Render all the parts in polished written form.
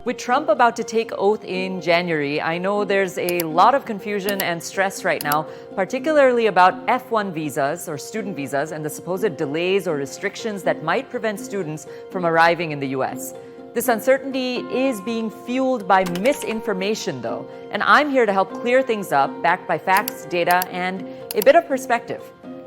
With Trump about to take oath in January, I know there's a lot of confusion and stress right now, particularly about F1 visas or student visas and the supposed delays or restrictions that might prevent students from arriving in the US. This uncertainty is being fueled by misinformation, though, and I'm here to help clear things up, backed by facts, data, and a bit of perspective.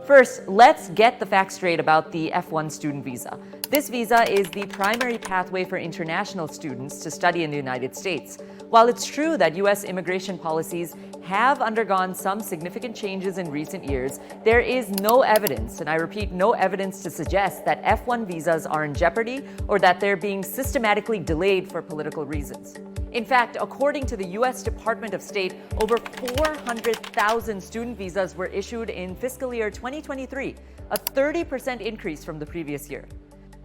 First, let's get the facts straight about the F1 student visa. This visa is the primary pathway for international students to study in the United States. While it's true that U.S. immigration policies have undergone some significant changes in recent years, there is no evidence, and I repeat, no evidence to suggest that F1 visas are in jeopardy or that they're being systematically delayed for political reasons. In fact, according to the U.S. Department of State, over 400,000 student visas were issued in fiscal year 2023, a 30% increase from the previous year.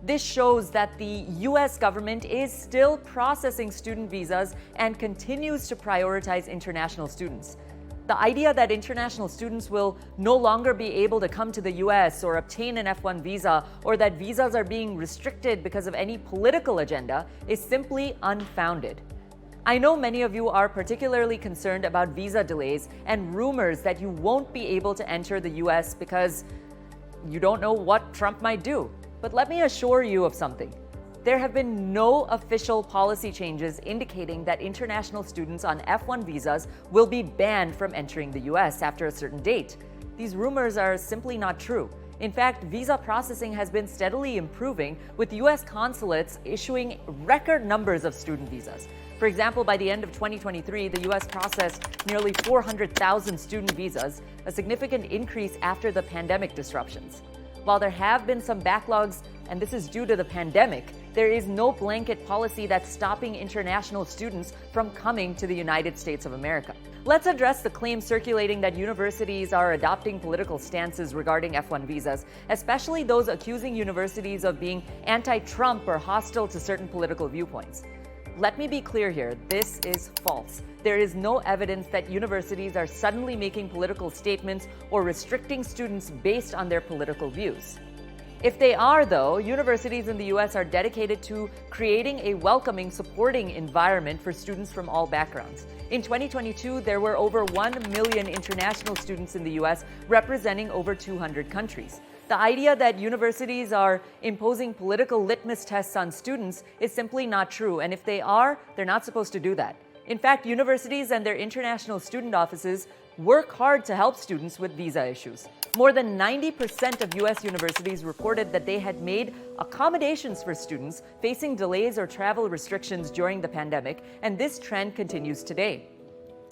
This shows that the U.S. government is still processing student visas and continues to prioritize international students. The idea that international students will no longer be able to come to the U.S. or obtain an F1 visa, or that visas are being restricted because of any political agenda, is simply unfounded. I know many of you are particularly concerned about visa delays and rumors that you won't be able to enter the US because you don't know what Trump might do. But let me assure you of something. There have been no official policy changes indicating that international students on F1 visas will be banned from entering the US after a certain date. These rumors are simply not true. In fact, visa processing has been steadily improving, with US consulates issuing record numbers of student visas. For example, by the end of 2023, the U.S. processed nearly 400,000 student visas, a significant increase after the pandemic disruptions. While there have been some backlogs, and this is due to the pandemic, there is no blanket policy that's stopping international students from coming to the United States of America. Let's address the claim circulating that universities are adopting political stances regarding F1 visas, especially those accusing universities of being anti-Trump or hostile to certain political viewpoints. Let me be clear here, this is false. There is no evidence that universities are suddenly making political statements or restricting students based on their political views. If they are, though, universities in the US are dedicated to creating a welcoming, supporting environment for students from all backgrounds. In 2022, there were over 1 million international students in the US, representing over 200 countries. The idea that universities are imposing political litmus tests on students is simply not true, and if they are, they're not supposed to do that. In fact, universities and their international student offices work hard to help students with visa issues. More than 90% of U.S. universities reported that they had made accommodations for students facing delays or travel restrictions during the pandemic, and this trend continues today.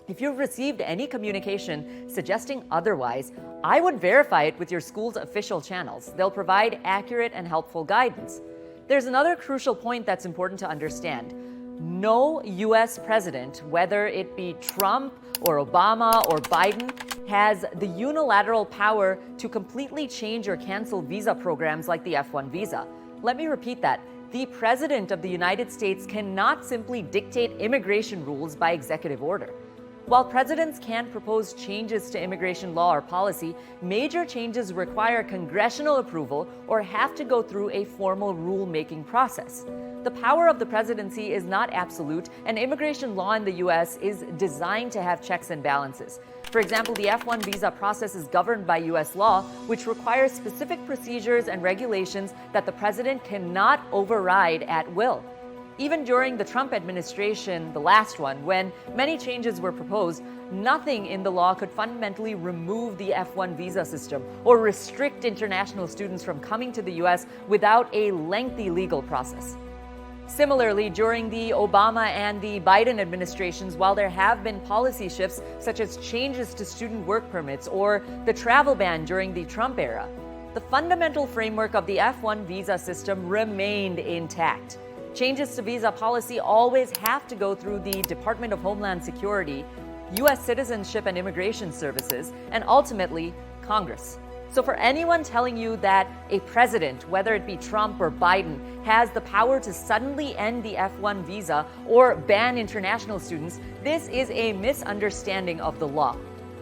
If you've received any communication suggesting otherwise, I would verify it with your school's official channels. They'll provide accurate and helpful guidance. There's another crucial point that's important to understand. No U.S. president, whether it be Trump or Obama or Biden, has the unilateral power to completely change or cancel visa programs like the F1 visa. Let me repeat that. The President of the United States cannot simply dictate immigration rules by executive order. While presidents can propose changes to immigration law or policy, major changes require congressional approval or have to go through a formal rule-making process. The power of the presidency is not absolute, and immigration law in the U.S. is designed to have checks and balances. For example, the F1 visa process is governed by U.S. law, which requires specific procedures and regulations that the president cannot override at will. Even during the Trump administration, the last one, when many changes were proposed, nothing in the law could fundamentally remove the F1 visa system or restrict international students from coming to the U.S. without a lengthy legal process. Similarly, during the Obama and the Biden administrations, while there have been policy shifts such as changes to student work permits or the travel ban during the Trump era, the fundamental framework of the F1 visa system remained intact. Changes to visa policy always have to go through the Department of Homeland Security, U.S. Citizenship and Immigration Services, and ultimately, Congress. So for anyone telling you that a president, whether it be Trump or Biden, has the power to suddenly end the F1 visa or ban international students, this is a misunderstanding of the law.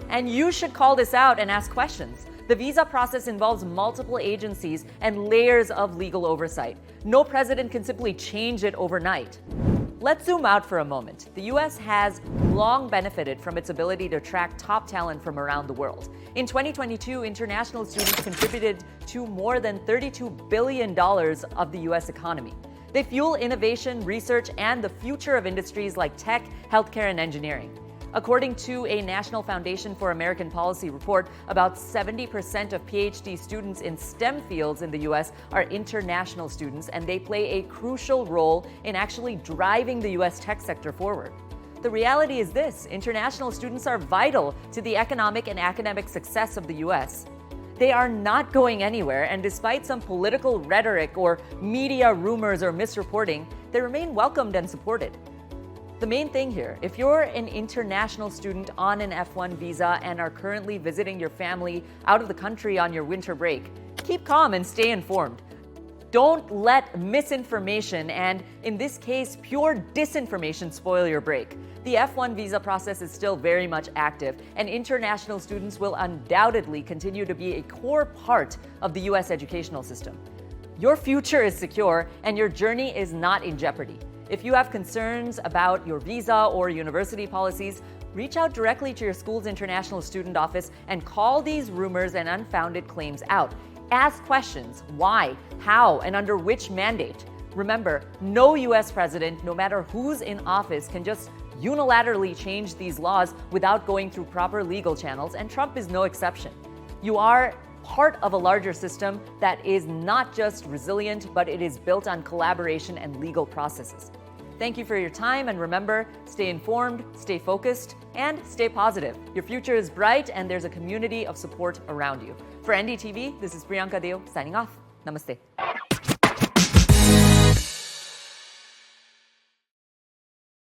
And you should call this out and ask questions. The visa process involves multiple agencies and layers of legal oversight. No president can simply change it overnight. Let's zoom out for a moment. The US has long benefited from its ability to attract top talent from around the world. In 2022, international students contributed to more than $32 billion of the US economy. They fuel innovation, research, and the future of industries like tech, healthcare, and engineering. According to a National Foundation for American Policy report, about 70% of PhD students in STEM fields in the US are international students, and they play a crucial role in actually driving the US tech sector forward. The reality is this: international students are vital to the economic and academic success of the US. They are not going anywhere, and despite some political rhetoric or media rumors or misreporting, they remain welcomed and supported. The main thing here, if you're an international student on an F1 visa and are currently visiting your family out of the country on your winter break, keep calm and stay informed. Don't let misinformation and, in this case, pure disinformation spoil your break. The F1 visa process is still very much active, and international students will undoubtedly continue to be a core part of the US educational system. Your future is secure, and your journey is not in jeopardy. If you have concerns about your visa or university policies, reach out directly to your school's international student office and call these rumors and unfounded claims out. Ask questions: why, how, and under which mandate. Remember, no US president, no matter who's in office, can just unilaterally change these laws without going through proper legal channels, and Trump is no exception. You are part of a larger system that is not just resilient, but it is built on collaboration and legal processes. Thank you for your time, and remember, stay informed, stay focused, and stay positive. Your future is bright, and there's a community of support around you. For NDTV, this is Priyanka Deo signing off. Namaste.